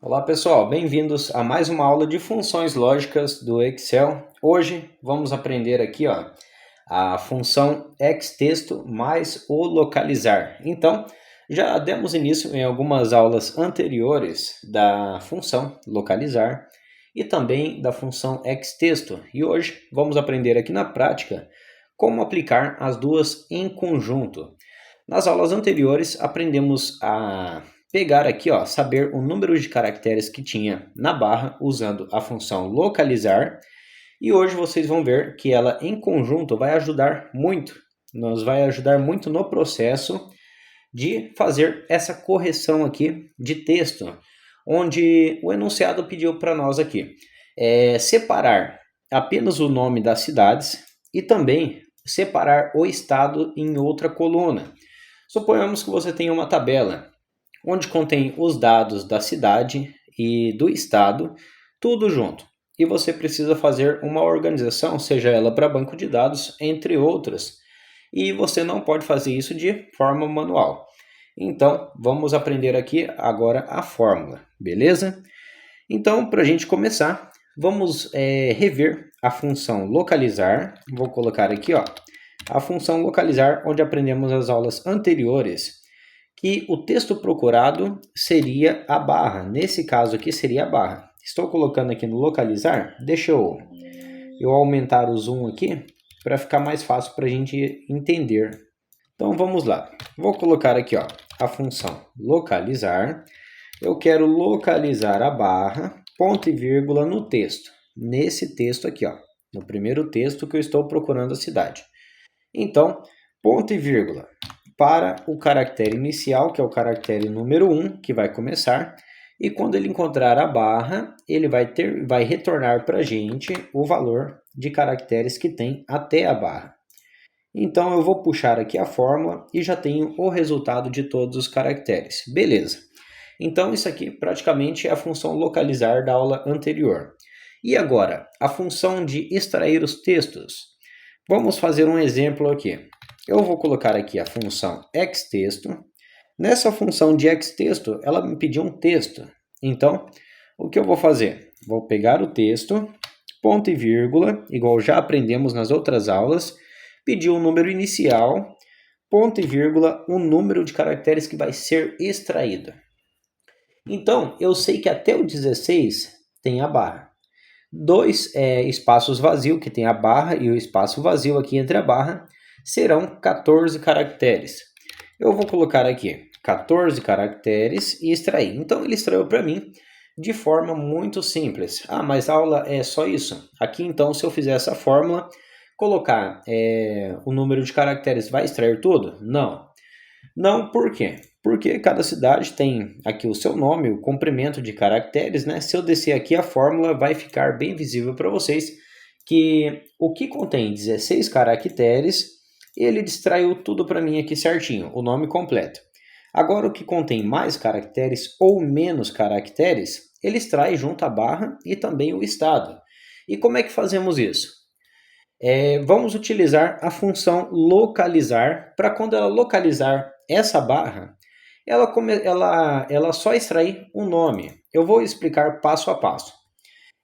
Olá pessoal, bem-vindos a mais uma aula de funções lógicas do Excel. Hoje vamos aprender aqui a função xtexto mais o localizar. Então, já demos início em algumas aulas anteriores da função localizar e também da função xtexto. E hoje vamos aprender aqui na prática como aplicar as duas em conjunto. Nas aulas anteriores aprendemos a pegar aqui, saber o número de caracteres que tinha na barra usando a função localizar. E hoje vocês vão ver que ela em conjunto vai ajudar muito, vai ajudar muito no processo de fazer essa correção aqui de texto, onde o enunciado pediu para nós aqui separar apenas o nome das cidades e também separar o estado em outra coluna. Suponhamos que você tenha uma tabela onde contém os dados da cidade e do estado, tudo junto. E você precisa fazer uma organização, seja ela para banco de dados, entre outras. E você não pode fazer isso de forma manual. Então, vamos aprender aqui agora a fórmula, beleza? Então, para a gente começar, vamos rever a função localizar. Vou colocar aqui, a função localizar, onde aprendemos as aulas anteriores, que o texto procurado seria a barra. Nesse caso aqui seria a barra. Estou colocando aqui no localizar. Deixa eu aumentar o zoom aqui para ficar mais fácil para a gente entender. Então vamos lá. Vou colocar aqui a função localizar. Eu quero localizar a barra, ponto e vírgula no texto. Nesse texto aqui, no primeiro texto que eu estou procurando a cidade. Então, ponto e vírgula para o caractere inicial, que é o caractere número 1, que vai começar, e quando ele encontrar a barra, ele vai retornar para a gente o valor de caracteres que tem até a barra. Então, eu vou puxar aqui a fórmula e já tenho o resultado de todos os caracteres. Beleza. Então, isso aqui praticamente é a função localizar da aula anterior. E agora, a função de extrair os textos. Vamos fazer um exemplo aqui. Eu vou colocar aqui a função xtexto. Nessa função de xtexto, ela me pediu um texto. Então, o que eu vou fazer? Vou pegar o texto, ponto e vírgula, igual já aprendemos nas outras aulas, pedir um número inicial, ponto e vírgula, o número de caracteres que vai ser extraído. Então, eu sei que até o 16 tem a barra. Dois espaços vazios, que tem a barra e o espaço vazio aqui entre a barra, serão 14 caracteres. Eu vou colocar aqui 14 caracteres e extrair. Então ele extraiu para mim de forma muito simples. Ah, mas a aula é só isso? Aqui então, se eu fizer essa fórmula, colocar o número de caracteres, vai extrair tudo? Não. Não, por quê? Porque cada cidade tem aqui o seu nome, o comprimento de caracteres, né? Se eu descer aqui a fórmula, vai ficar bem visível para vocês que o que contém 16 caracteres, ele distraiu tudo para mim aqui certinho, o nome completo. Agora, o que contém mais caracteres ou menos caracteres, ele extrai junto a barra e também o estado. E como é que fazemos isso? Vamos utilizar a função localizar para quando ela localizar essa barra, ela só extrair o nome. Eu vou explicar passo a passo.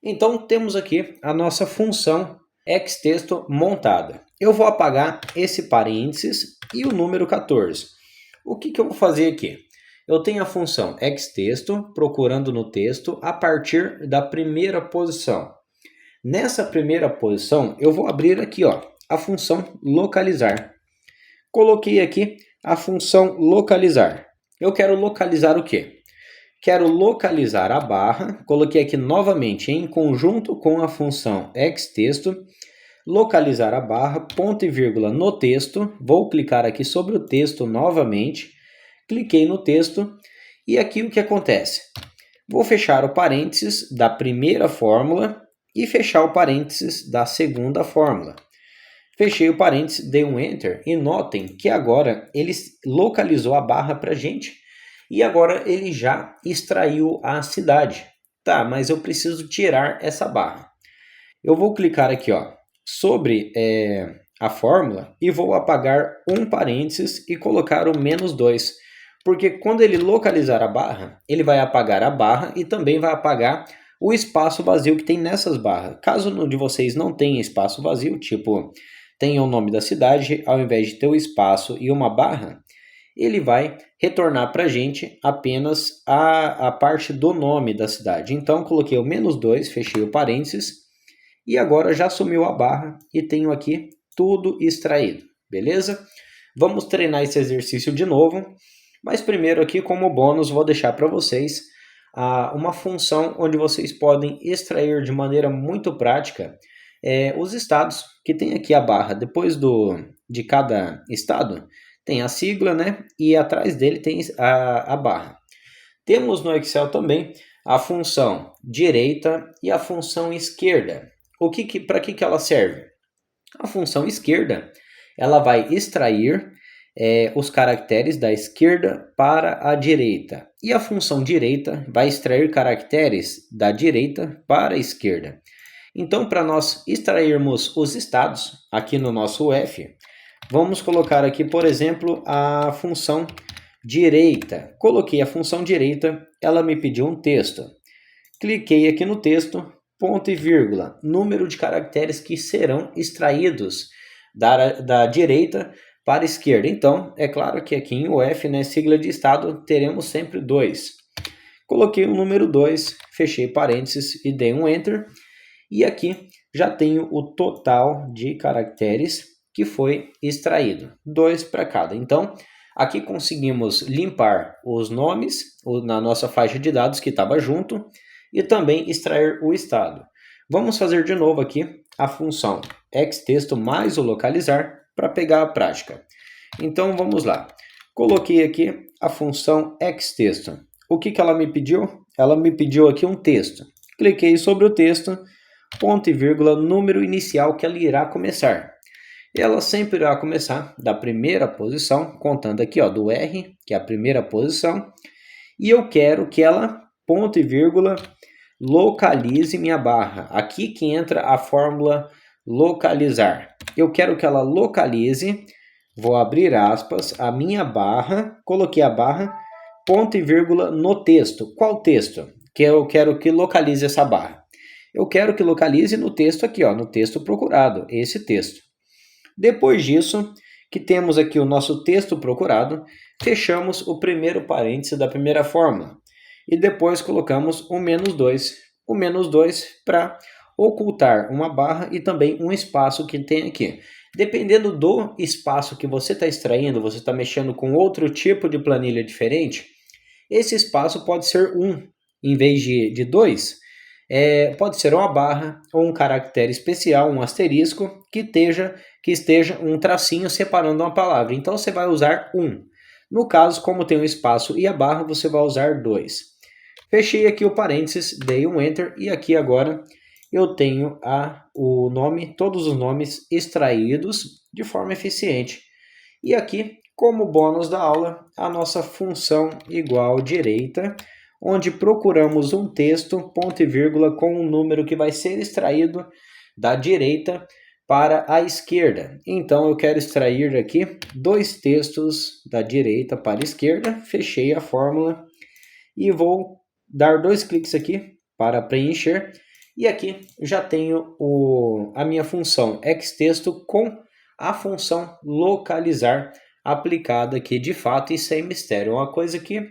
Então, temos aqui a nossa função xtexto montada. Eu vou apagar esse parênteses e o número 14. O que eu vou fazer aqui? Eu tenho a função xtexto procurando no texto a partir da primeira posição. Nessa primeira posição, eu vou abrir aqui a função localizar. Coloquei aqui a função localizar. Eu quero localizar o quê? Quero localizar a barra, coloquei aqui novamente em conjunto com a função xtexto, localizar a barra, ponto e vírgula no texto, vou clicar aqui sobre o texto novamente, cliquei no texto e aqui o que acontece? Vou fechar o parênteses da primeira fórmula e fechar o parênteses da segunda fórmula. Fechei o parênteses, dei um Enter e notem que agora ele localizou a barra para a gente e agora ele já extraiu a cidade. Tá, mas eu preciso tirar essa barra. Eu vou clicar aqui sobre a fórmula e vou apagar um parênteses e colocar o -2. Porque quando ele localizar a barra, ele vai apagar a barra e também vai apagar o espaço vazio que tem nessas barras. Caso no de vocês não tenha espaço vazio, tipo, tenha o nome da cidade, ao invés de ter o espaço e uma barra, ele vai retornar para a gente apenas a parte do nome da cidade. Então, coloquei o -2, fechei o parênteses, e agora já sumiu a barra e tenho aqui tudo extraído, beleza? Vamos treinar esse exercício de novo, mas primeiro aqui como bônus vou deixar para vocês uma função onde vocês podem extrair de maneira muito prática os estados, que tem aqui a barra. Depois de cada estado tem a sigla, né? E atrás dele tem a barra. Temos no Excel também a função direita e a função esquerda. Para que ela serve? A função esquerda ela vai extrair os caracteres da esquerda para a direita. E a função direita vai extrair caracteres da direita para a esquerda. Então, para nós extrairmos os estados aqui no nosso F, vamos colocar aqui, por exemplo, a função direita. Coloquei a função direita, ela me pediu um texto. Cliquei aqui no texto, ponto e vírgula, número de caracteres que serão extraídos da direita para a esquerda. Então, é claro que aqui em UF, né, sigla de estado, teremos sempre 2. Coloquei o número 2, fechei parênteses e dei um Enter. E aqui já tenho o total de caracteres que foi extraído, 2 para cada. Então, aqui conseguimos limpar os nomes na nossa faixa de dados que estava junto e também extrair o estado. Vamos fazer de novo aqui a função xtexto mais o localizar para pegar a prática. Então vamos lá. Coloquei aqui a função xtexto. O que ela me pediu? Ela me pediu aqui um texto. Cliquei sobre o texto, ponto e vírgula, número inicial que ela irá começar. Ela sempre irá começar da primeira posição, contando aqui do R, que é a primeira posição, e eu quero que ela, ponto e vírgula, localize minha barra. Aqui que entra a fórmula localizar. Eu quero que ela localize, vou abrir aspas, a minha barra, coloquei a barra, ponto e vírgula no texto. Qual texto? Que eu quero que localize essa barra. Eu quero que localize no texto aqui, no texto procurado, esse texto. Depois disso, que temos aqui o nosso texto procurado, fechamos o primeiro parêntese da primeira fórmula. E depois colocamos o -2. O -2 para ocultar uma barra e também um espaço que tem aqui. Dependendo do espaço que você está extraindo, você está mexendo com outro tipo de planilha diferente, esse espaço pode ser 1 em vez de 2. Pode ser uma barra ou um caractere especial, um asterisco, que esteja um tracinho separando uma palavra. Então você vai usar 1. No caso, como tem um espaço e a barra, você vai usar 2. Fechei aqui o parênteses, dei um Enter e aqui agora eu tenho o nome, todos os nomes extraídos de forma eficiente. E aqui, como bônus da aula, a nossa função igual direita, onde procuramos um texto, ponto e vírgula, com um número que vai ser extraído da direita para a esquerda. Então eu quero extrair aqui 2 textos da direita para a esquerda, fechei a fórmula e vou dar 2 cliques aqui para preencher. E aqui já tenho a minha função xtexto com a função localizar aplicada aqui de fato e sem mistério. Uma coisa que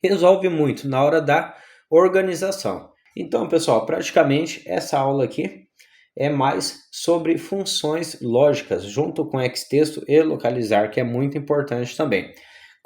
resolve muito na hora da organização. Então, pessoal, praticamente essa aula aqui é mais sobre funções lógicas junto com xtexto e localizar, que é muito importante também.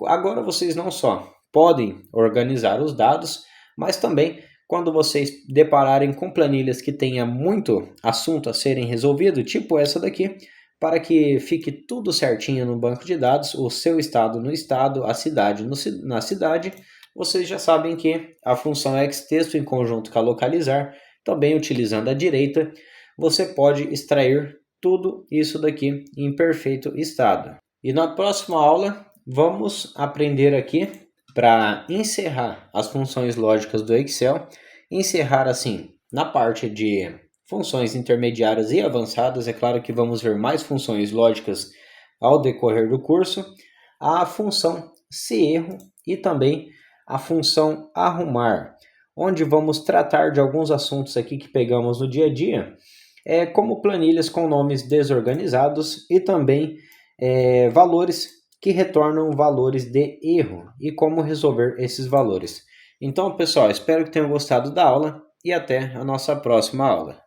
Agora vocês não só podem organizar os dados, mas também quando vocês depararem com planilhas que tenha muito assunto a serem resolvido, tipo essa daqui, para que fique tudo certinho no banco de dados, o seu estado no estado, a cidade na cidade, vocês já sabem que a função xtexto em conjunto com a localizar, também utilizando a direita, você pode extrair tudo isso daqui em perfeito estado. E na próxima aula, vamos aprender aqui para encerrar as funções lógicas do Excel, encerrar assim na parte de funções intermediárias e avançadas. É claro que vamos ver mais funções lógicas ao decorrer do curso. A função se erro e também a função arrumar, onde vamos tratar de alguns assuntos aqui que pegamos no dia a dia, como planilhas com nomes desorganizados e também valores que retornam valores de erro e como resolver esses valores. Então, pessoal, espero que tenham gostado da aula e até a nossa próxima aula.